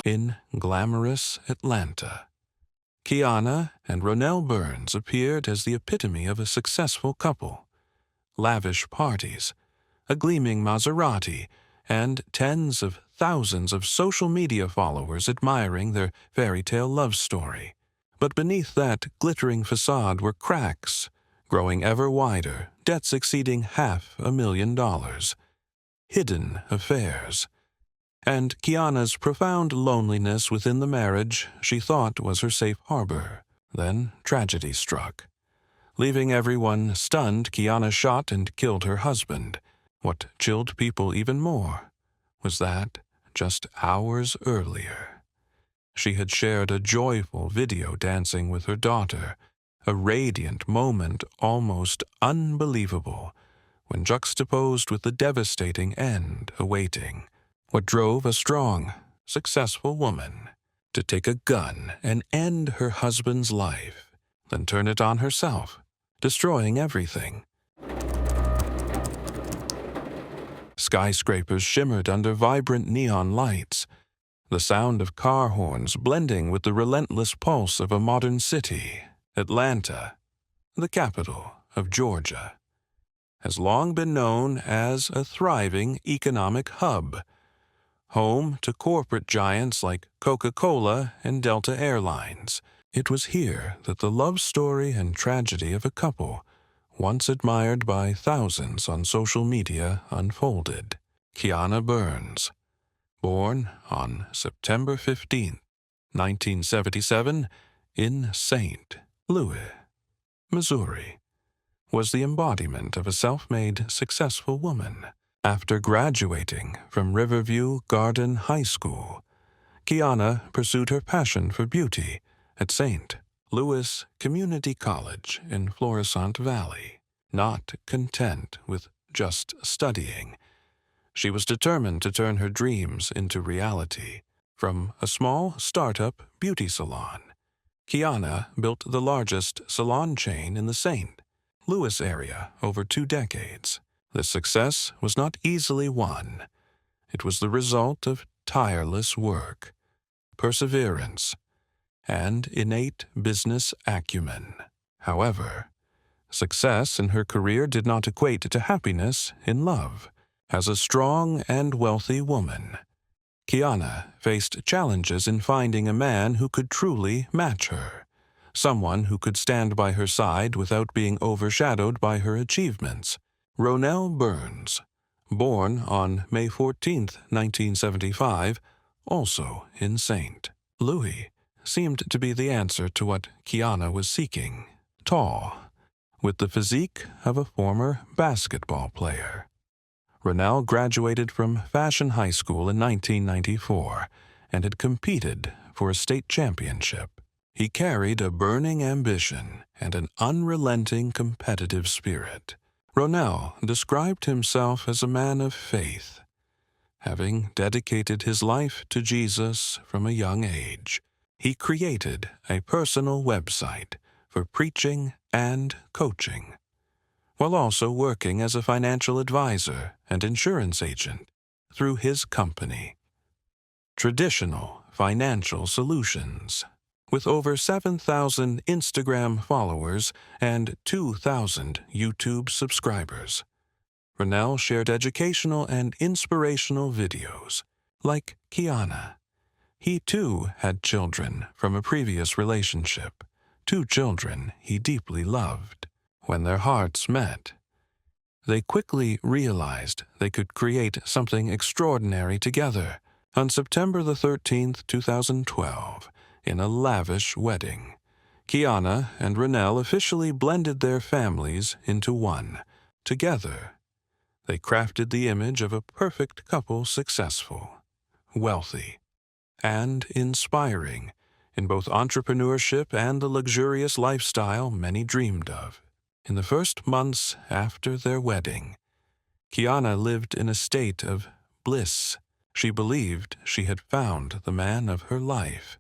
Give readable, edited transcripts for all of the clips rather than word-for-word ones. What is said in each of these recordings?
In glamorous Atlanta, Kiana and Ronell Burns appeared as the epitome of a successful couple. Lavish parties, a gleaming Maserati, and tens of thousands of social media followers admiring their fairy tale love story. But beneath that glittering facade were cracks, growing ever wider, debts exceeding $500,000, hidden affairs, and Kiana's profound loneliness within the marriage she thought was her safe harbor. Then tragedy struck. Leaving everyone stunned, Kiana shot and killed her husband. What chilled people even more was that, just hours earlier, she had shared a joyful video dancing with her daughter, a radiant moment almost unbelievable when juxtaposed with the devastating end awaiting. What drove a strong, successful woman to take a gun and end her husband's life, then turn it on herself, destroying everything. Skyscrapers shimmered under vibrant neon lights, the sound of car horns blending with the relentless pulse of a modern city. Atlanta, the capital of Georgia, has long been known as a thriving economic hub, home to corporate giants like Coca-Cola and Delta Airlines. It was here that the love story and tragedy of a couple, once admired by thousands on social media, unfolded. Kiana Burns, born on September 15, 1977, in St. Louis, Missouri, was the embodiment of a self-made, successful woman. After graduating from Riverview Garden High School, Kiana pursued her passion for beauty at St. Louis Community College in Florissant Valley. Not content with just studying, she was determined to turn her dreams into reality. From a small startup beauty salon, Kiana built the largest salon chain in the St. Louis area over 2 decades. This success was not easily won. It was the result of tireless work, perseverance, and innate business acumen. However, success in her career did not equate to happiness in love. As a strong and wealthy woman, Kiana faced challenges in finding a man who could truly match her, someone who could stand by her side without being overshadowed by her achievements. Ronell Burns, born on May 14, 1975, also in St. Louis, seemed to be the answer to what Kiana was seeking. Tall, with the physique of a former basketball player. Ronell graduated from Fashion High School in 1994 and had competed for a state championship. He carried a burning ambition and an unrelenting competitive spirit. Ronell described himself as a man of faith, having dedicated his life to Jesus from a young age. He created a personal website for preaching and coaching, while also working as a financial advisor and insurance agent through his company, Traditional Financial Solutions. With over 7,000 Instagram followers and 2,000 YouTube subscribers, Ronell shared educational and inspirational videos. Like Kiana, he too had children from a previous relationship, 2 children he deeply loved. When their hearts met, they quickly realized they could create something extraordinary together. On September the 13th, 2012, in a lavish wedding, Kiana and Ronell officially blended their families into one. Together, they crafted the image of a perfect couple, successful, wealthy, and inspiring in both entrepreneurship and the luxurious lifestyle many dreamed of. In the first months after their wedding, Kiana lived in a state of bliss. She believed she had found the man of her life,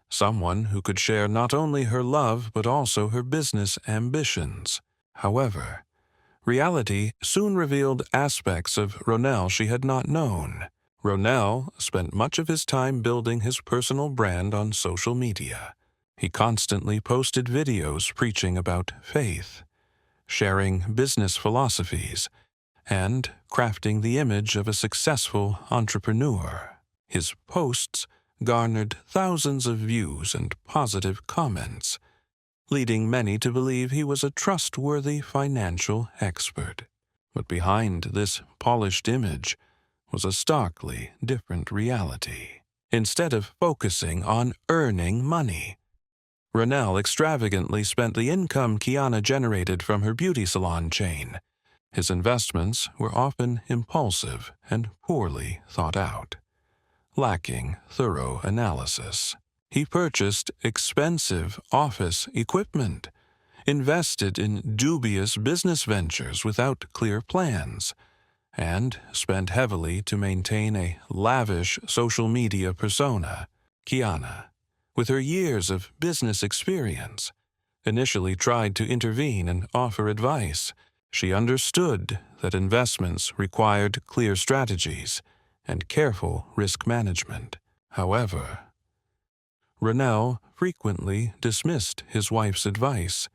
someone who could share not only her love but also her business ambitions. However, reality soon revealed aspects of Ronell she had not known. Ronell spent much of his time building his personal brand on social media. He constantly posted videos preaching about faith, sharing business philosophies, and crafting the image of a successful entrepreneur. His posts garnered thousands of views and positive comments, leading many to believe he was a trustworthy financial expert. But behind this polished image was a starkly different reality. Instead of focusing on earning money, Ronell extravagantly spent the income Kiana generated from her beauty salon chain. His investments were often impulsive and poorly thought out, lacking thorough analysis. He purchased expensive office equipment, invested in dubious business ventures without clear plans, and spent heavily to maintain a lavish social media persona. Kiana, with her years of business experience, initially tried to intervene and offer advice. She understood that investments required clear strategies and careful risk management. However, Ronell frequently dismissed his wife's advice,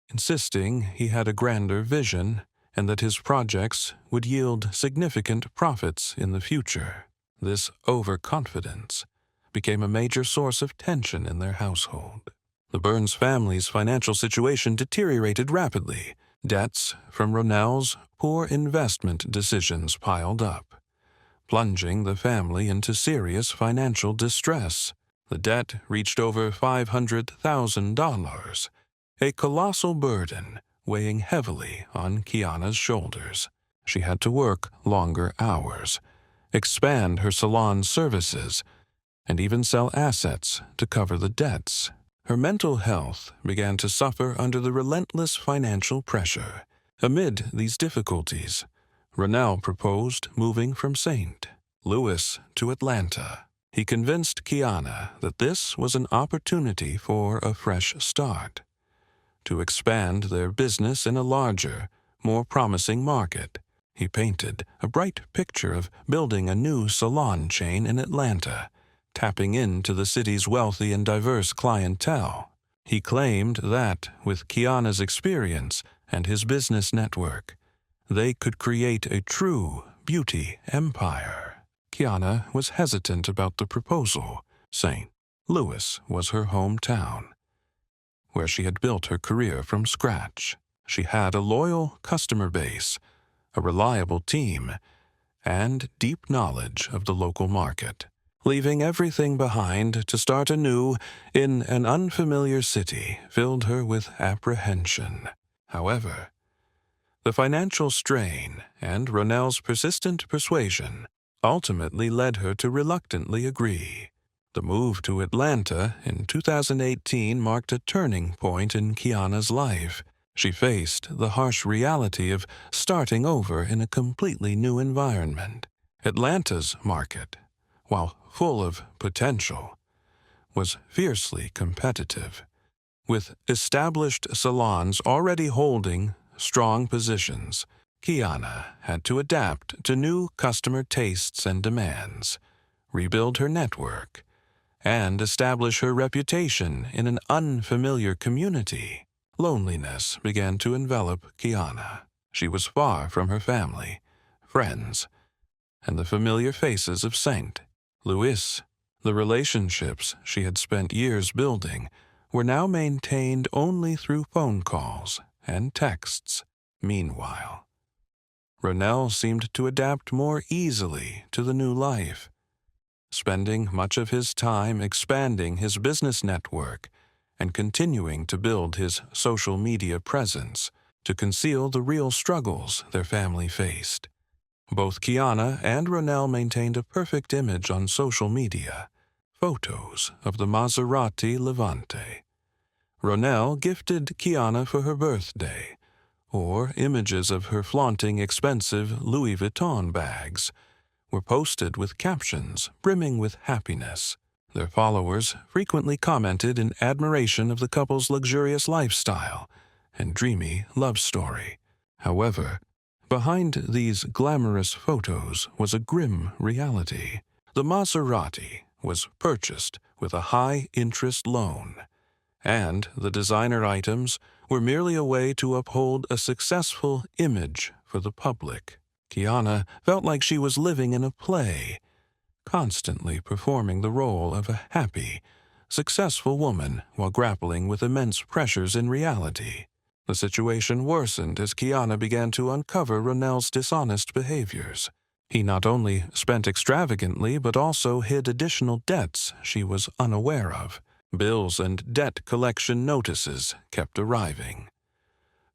insisting he had a grander vision and that his projects would yield significant profits in the future. This overconfidence became a major source of tension in their household. The Burns family's financial situation deteriorated rapidly. Debts from Ronell's poor investment decisions piled up, plunging the family into serious financial distress. The debt reached over $500,000, a colossal burden weighing heavily on Kiana's shoulders. She had to work longer hours, expand her salon services, and even sell assets to cover the debts. Her mental health began to suffer under the relentless financial pressure. Amid these difficulties, Ronell proposed moving from St. Louis to Atlanta. He convinced Kiana that this was an opportunity for a fresh start, to expand their business in a larger, more promising market. He painted a bright picture of building a new salon chain in Atlanta, tapping into the city's wealthy and diverse clientele. He claimed that, with Kiana's experience and his business network, they could create a true beauty empire. Kiana was hesitant about the proposal. St. Louis was her hometown, where she had built her career from scratch. She had a loyal customer base, a reliable team, and deep knowledge of the local market. Leaving everything behind to start anew in an unfamiliar city filled her with apprehension. However, the financial strain and Ronell's persistent persuasion ultimately led her to reluctantly agree. The move to Atlanta in 2018 marked a turning point in Kiana's life. She faced the harsh reality of starting over in a completely new environment. Atlanta's market, while full of potential, was fiercely competitive, with established salons already holding strong positions. Kiana had to adapt to new customer tastes and demands, rebuild her network, and establish her reputation in an unfamiliar community. Loneliness began to envelop Kiana. She was far from her family, friends, and the familiar faces of St. Louis. The relationships she had spent years building were now maintained only through phone calls and texts. Meanwhile, Ronell seemed to adapt more easily to the new life, spending much of his time expanding his business network and continuing to build his social media presence to conceal the real struggles their family faced. Both Kiana and Ronell maintained a perfect image on social media, photos of the Maserati Levante Ronell gifted Kiana for her birthday, or images of her flaunting expensive Louis Vuitton bags were posted with captions brimming with happiness. Their followers frequently commented in admiration of the couple's luxurious lifestyle and dreamy love story. However, Behind these glamorous photos was a grim reality. The Maserati was purchased with a high-interest loan, and the designer items were merely a way to uphold a successful image for the public. Kiana felt like she was living in a play, constantly performing the role of a happy, successful woman while grappling with immense pressures in reality. The situation worsened as Kiana began to uncover Ronell's dishonest behaviors. He not only spent extravagantly but also hid additional debts she was unaware of. Bills and debt collection notices kept arriving,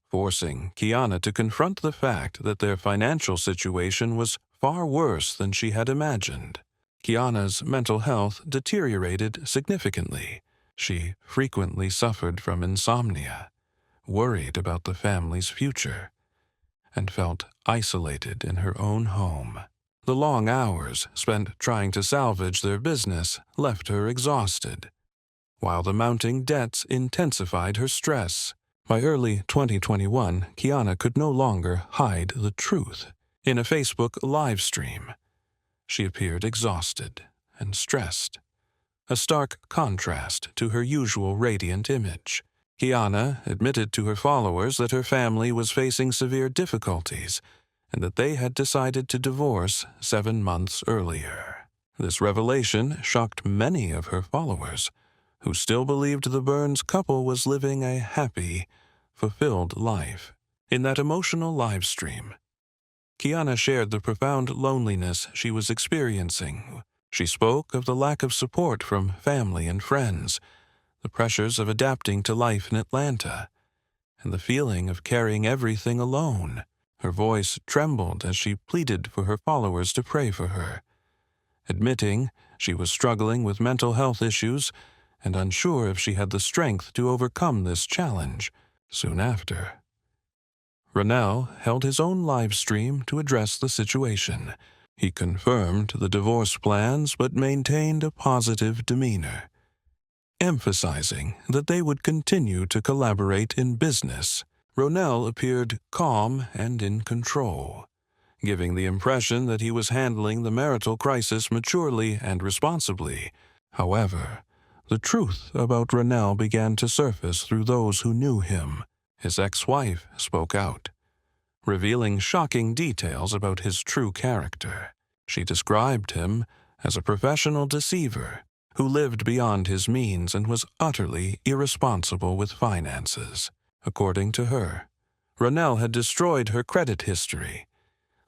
forcing Kiana to confront the fact that their financial situation was far worse than she had imagined. Kiana's mental health deteriorated significantly. She frequently suffered from insomnia, worried about the family's future, and felt isolated in her own home. The long hours spent trying to salvage their business left her exhausted, while the mounting debts intensified her stress. By early 2021, Kiana could no longer hide the truth. In a Facebook live stream, she appeared exhausted and stressed, a stark contrast to her usual radiant image. Kiana admitted to her followers that her family was facing severe difficulties and that they had decided to divorce 7 months earlier. This revelation shocked many of her followers, who still believed the Burns couple was living a happy, fulfilled life. In that emotional live stream, Kiana shared the profound loneliness she was experiencing. She spoke of the lack of support from family and friends, the pressures of adapting to life in Atlanta, and the feeling of carrying everything alone. Her voice trembled as she pleaded for her followers to pray for her, admitting she was struggling with mental health issues and unsure if she had the strength to overcome this challenge. Soon after, Ronell held his own live stream to address the situation. He confirmed the divorce plans but maintained a positive demeanor, emphasizing that they would continue to collaborate in business. Ronell appeared calm and in control, giving the impression that he was handling the marital crisis maturely and responsibly. However, the truth about Ronell began to surface through those who knew him. His ex-wife spoke out, revealing shocking details about his true character. She described him as a professional deceiver who lived beyond his means and was utterly irresponsible with finances. According to her, Ronell had destroyed her credit history,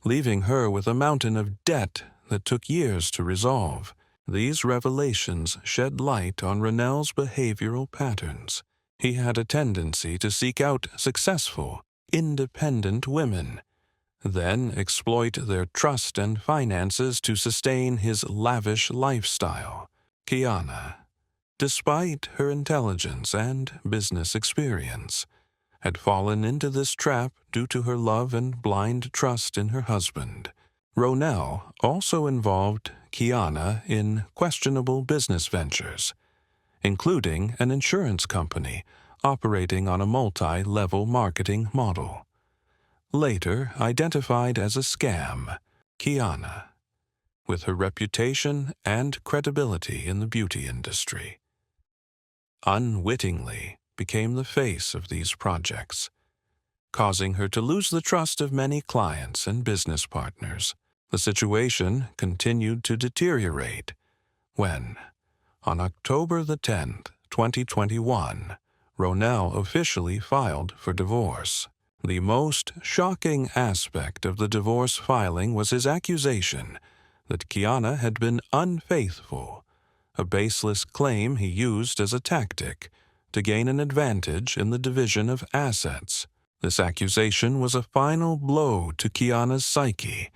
leaving her with a mountain of debt that took years to resolve. These revelations shed light on Ronell's behavioral patterns. He had a tendency to seek out successful, independent women, then exploit their trust and finances to sustain his lavish lifestyle. Kiana, despite her intelligence and business experience, had fallen into this trap due to her love and blind trust in her husband. Ronell also involved Kiana in questionable business ventures, including an insurance company operating on a multi-level marketing model. Later identified as a scam, Kiana, with her reputation and credibility in the beauty industry, unwittingly became the face of these projects, causing her to lose the trust of many clients and business partners. The situation continued to deteriorate when, on October the 10th, 2021, Ronell officially filed for divorce. The most shocking aspect of the divorce filing was his accusation that Kiana had been unfaithful, a baseless claim he used as a tactic to gain an advantage in the division of assets. This accusation was a final blow to Kiana's psyche,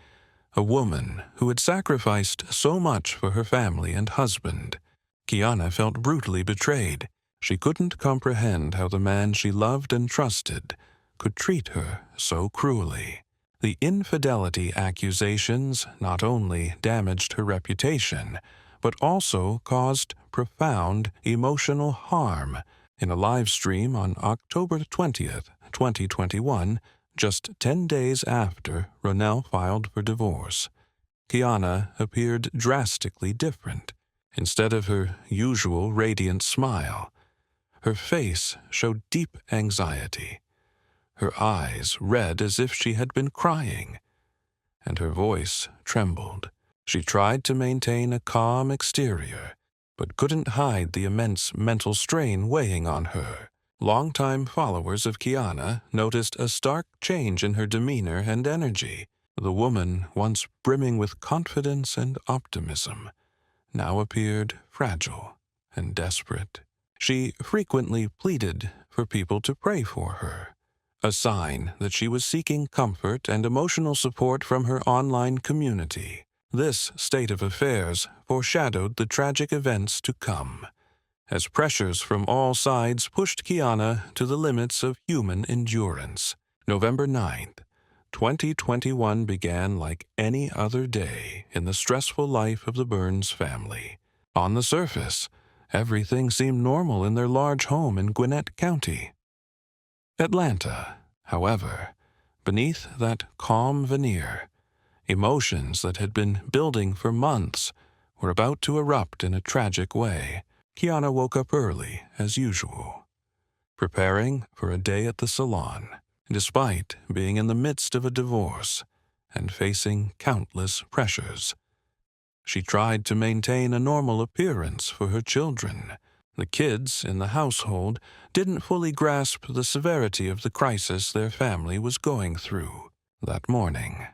a woman who had sacrificed so much for her family and husband. Kiana felt brutally betrayed. She couldn't comprehend how the man she loved and trusted could treat her so cruelly. The infidelity accusations not only damaged her reputation, but also caused profound emotional harm. In a live stream on October 20th, 2021, Just 10 days after Ronell filed for divorce, Kiana appeared drastically different. Instead of her usual radiant smile, her face showed deep anxiety. Her eyes red as if she had been crying, and her voice trembled. She tried to maintain a calm exterior, but couldn't hide the immense mental strain weighing on her. Longtime followers of Kiana noticed a stark change in her demeanor and energy. The woman, once brimming with confidence and optimism, now appeared fragile and desperate. She frequently pleaded for people to pray for her, a sign that she was seeking comfort and emotional support from her online community. This state of affairs foreshadowed the tragic events to come, as pressures from all sides pushed Kiana to the limits of human endurance. November 9th, 2021 began like any other day in the stressful life of the Burns family. On the surface, everything seemed normal in their large home in Gwinnett County. Atlanta, however, beneath that calm veneer, emotions that had been building for months were about to erupt in a tragic way. Kiana woke up early, as usual, preparing for a day at the salon, despite being in the midst of a divorce and facing countless pressures. She tried to maintain a normal appearance for her children. The kids in the household didn't fully grasp the severity of the crisis their family was going through that morning.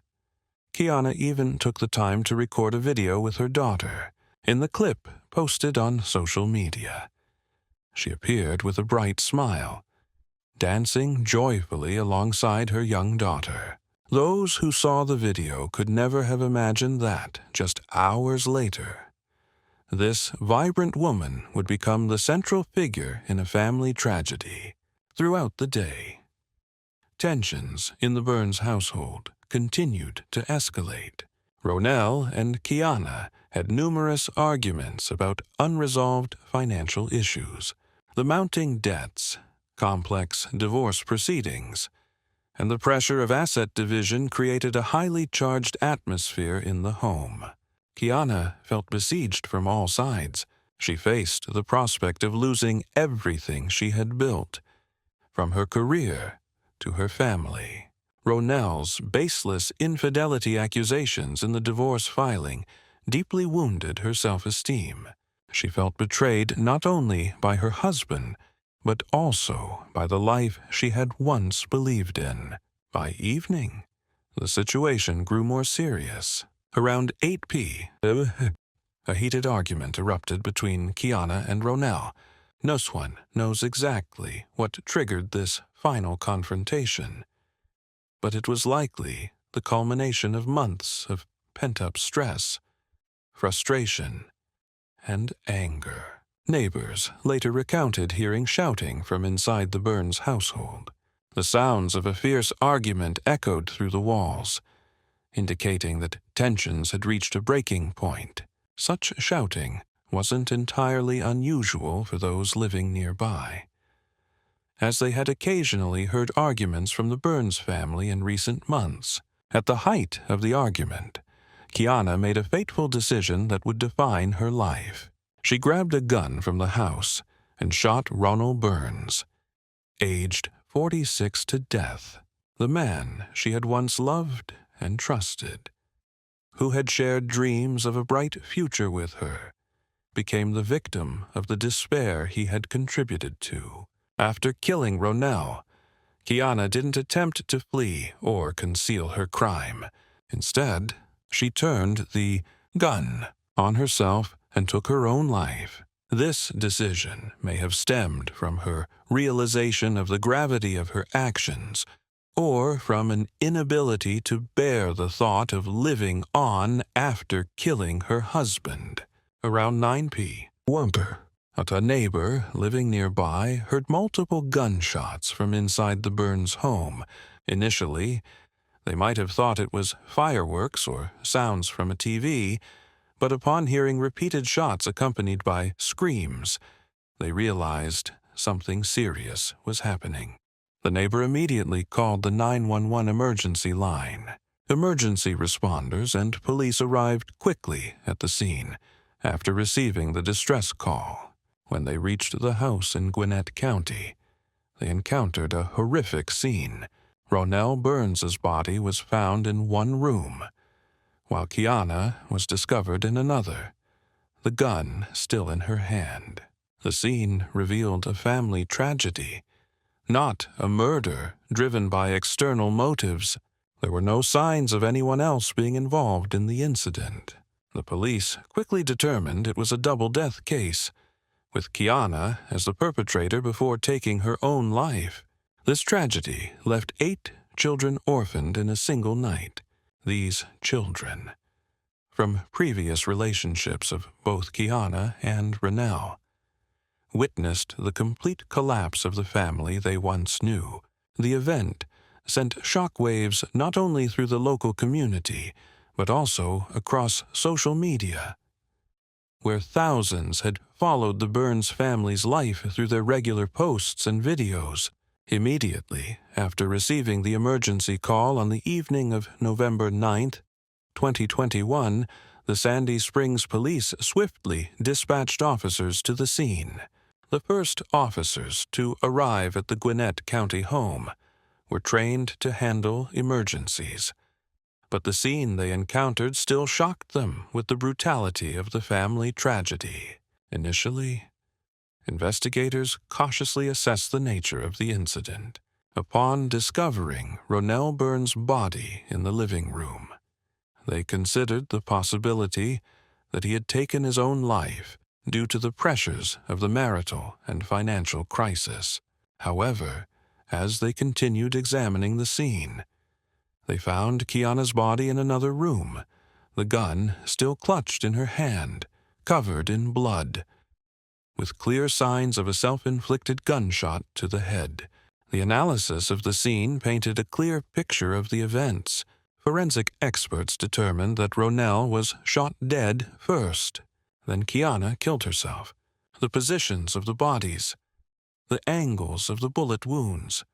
Kiana even took the time to record a video with her daughter. In the clip posted on social media, she appeared with a bright smile, dancing joyfully alongside her young daughter. Those who saw the video could never have imagined that, just hours later, this vibrant woman would become the central figure in a family tragedy. Throughout the day, tensions in the Burns household continued to escalate. Ronell and Kiana had numerous arguments about unresolved financial issues, the mounting debts, complex divorce proceedings, and the pressure of asset division created a highly charged atmosphere in the home. Kiana felt besieged from all sides. She faced the prospect of losing everything she had built, from her career to her family. Ronell's baseless infidelity accusations in the divorce filing deeply wounded her self-esteem. She felt betrayed not only by her husband, but also by the life she had once believed in. By evening, the situation grew more serious. Around 8 p.m., a heated argument erupted between Kiana and Ronell. No one knows exactly what triggered this final confrontation, but it was likely the culmination of months of pent-up stress, frustration, and anger. Neighbors later recounted hearing shouting from inside the Burns household. The sounds of a fierce argument echoed through the walls, indicating that tensions had reached a breaking point. Such shouting wasn't entirely unusual for those living nearby, as they had occasionally heard arguments from the Burns family in recent months. At the height of the argument, Kiana made a fateful decision that would define her life. She grabbed a gun from the house and shot Ronald Burns, aged 46, to death, the man she had once loved and trusted, who had shared dreams of a bright future with her, became the victim of the despair he had contributed to. After killing Ronell, Kiana didn't attempt to flee or conceal her crime. Instead, she turned the gun on herself and took her own life. This decision may have stemmed from her realization of the gravity of her actions, or from an inability to bear the thought of living on after killing her husband. Around 9 p.m., a neighbor living nearby heard multiple gunshots from inside the Burns home. Initially, they might have thought it was fireworks or sounds from a TV, but upon hearing repeated shots accompanied by screams, they realized something serious was happening. The neighbor immediately called the 911 emergency line. Emergency responders and police arrived quickly at the scene after receiving the distress call. When they reached the house in Gwinnett County, they encountered a horrific scene. Ronell Burns's body was found in one room, while Kiana was discovered in another, the gun still in her hand. The scene revealed a family tragedy, not a murder driven by external motives. There were no signs of anyone else being involved in the incident. The police quickly determined it was a double-death case, with Kiana as the perpetrator before taking her own life. This tragedy left 8 children orphaned in a single night. These children, from previous relationships of both Kiana and Ronell, witnessed the complete collapse of the family they once knew. The event sent shockwaves not only through the local community, but also across social media, where thousands had followed the Burns family's life through their regular posts and videos. Immediately after receiving the emergency call on the evening of November 9th, 2021, the Sandy Springs police swiftly dispatched officers to the scene. The first officers to arrive at the Gwinnett County home were trained to handle emergencies, but the scene they encountered still shocked them with the brutality of the family tragedy. Initially, investigators cautiously assessed the nature of the incident. Upon discovering Ronell Burns' body in the living room, they considered the possibility that he had taken his own life due to the pressures of the marital and financial crisis. However, as they continued examining the scene, they found Kiana's body in another room, the gun still clutched in her hand, covered in blood, with clear signs of a self-inflicted gunshot to the head. The analysis of the scene painted a clear picture of the events. Forensic experts determined that Ronell was shot dead first. Then Kiana killed herself. The positions of the bodies, the angles of the bullet wounds,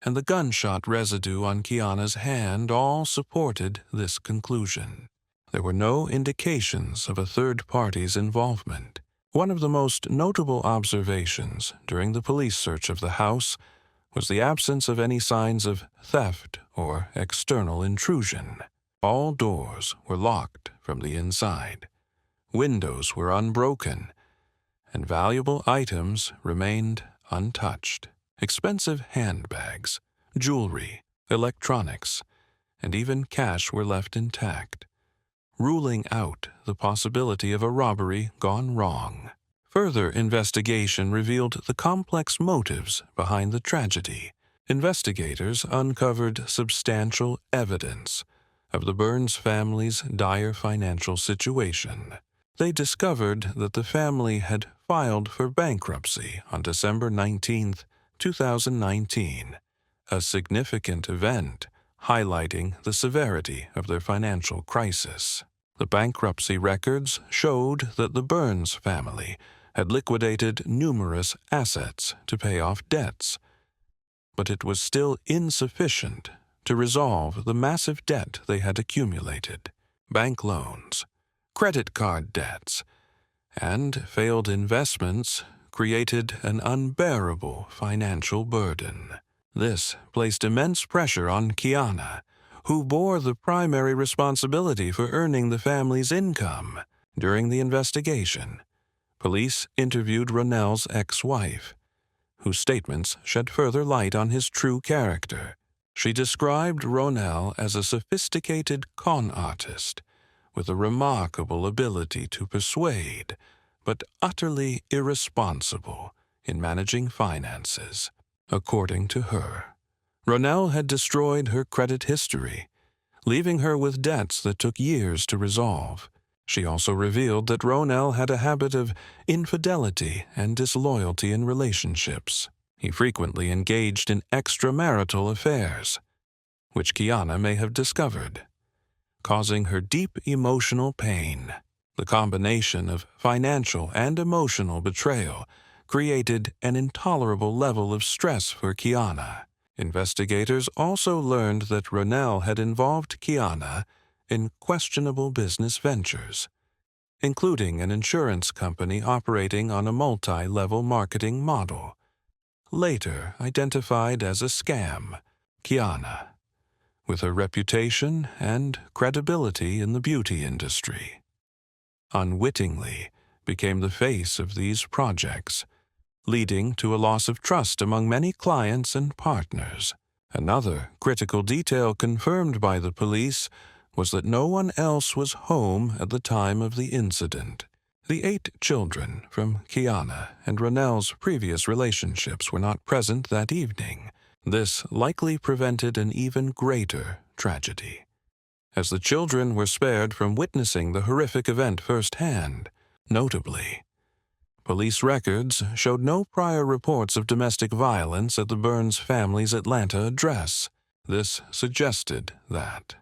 and the gunshot residue on Kiana's hand all supported this conclusion. There were no indications of a third party's involvement. One of the most notable observations during the police search of the house was the absence of any signs of theft or external intrusion. All doors were locked from the inside. Windows were unbroken, and valuable items remained untouched. Expensive handbags, jewelry, electronics, and even cash were left intact, ruling out the possibility of a robbery gone wrong. Further investigation revealed the complex motives behind the tragedy. Investigators uncovered substantial evidence of the Burns family's dire financial situation. They discovered that the family had filed for bankruptcy on December 19, 2019, a significant event highlighting the severity of their financial crisis. The bankruptcy records showed that the Burns family had liquidated numerous assets to pay off debts, but it was still insufficient to resolve the massive debt they had accumulated. Bank loans, credit card debts, and failed investments created an unbearable financial burden. This placed immense pressure on Kiana, who bore the primary responsibility for earning the family's income. During the investigation, police interviewed Ronell's ex-wife, whose statements shed further light on his true character. She described Ronell as a sophisticated con artist with a remarkable ability to persuade, but utterly irresponsible in managing finances. According to her, Ronell had destroyed her credit history, leaving her with debts that took years to resolve. She also revealed that Ronell had a habit of infidelity and disloyalty in relationships. He frequently engaged in extramarital affairs, which Kiana may have discovered, causing her deep emotional pain. The combination of financial and emotional betrayal created an intolerable level of stress for Kiana. Investigators also learned that Ronell had involved Kiana in questionable business ventures, including an insurance company operating on a multi-level marketing model, later identified as a scam. Kiana, with her reputation and credibility in the beauty industry, unwittingly became the face of these projects, leading to a loss of trust among many clients and partners. Another critical detail confirmed by the police was that no one else was home at the time of the incident. The 8 children from Kiana and Ronell's previous relationships were not present that evening. This likely prevented an even greater tragedy, as the children were spared from witnessing the horrific event firsthand. Notably, police records showed no prior reports of domestic violence at the Burns family's Atlanta address. This suggested that,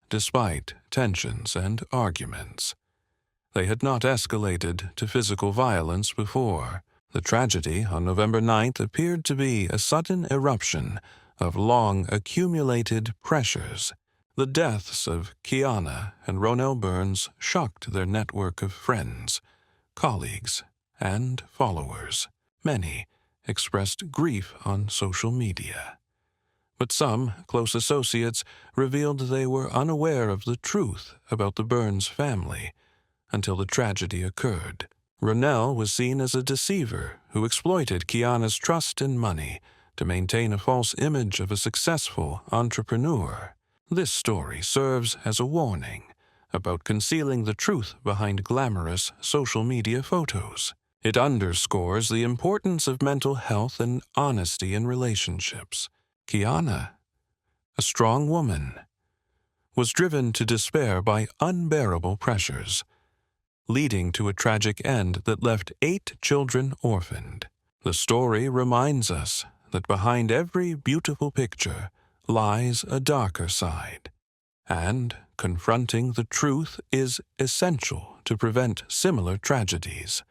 despite tensions and arguments, they had not escalated to physical violence before. The tragedy on November 9th appeared to be a sudden eruption of long-accumulated pressures. The deaths of Kiana and Ronell Burns shocked their network of friends, colleagues, and followers. Many expressed grief on social media, but some close associates revealed they were unaware of the truth about the Burns family until the tragedy occurred. Ronell was seen as a deceiver who exploited Kiana's trust and money to maintain a false image of a successful entrepreneur. This story serves as a warning about concealing the truth behind glamorous social media photos. It underscores the importance of mental health and honesty in relationships. Kiana, a strong woman, was driven to despair by unbearable pressures, leading to a tragic end that left 8 children orphaned. The story reminds us that behind every beautiful picture lies a darker side, and confronting the truth is essential to prevent similar tragedies.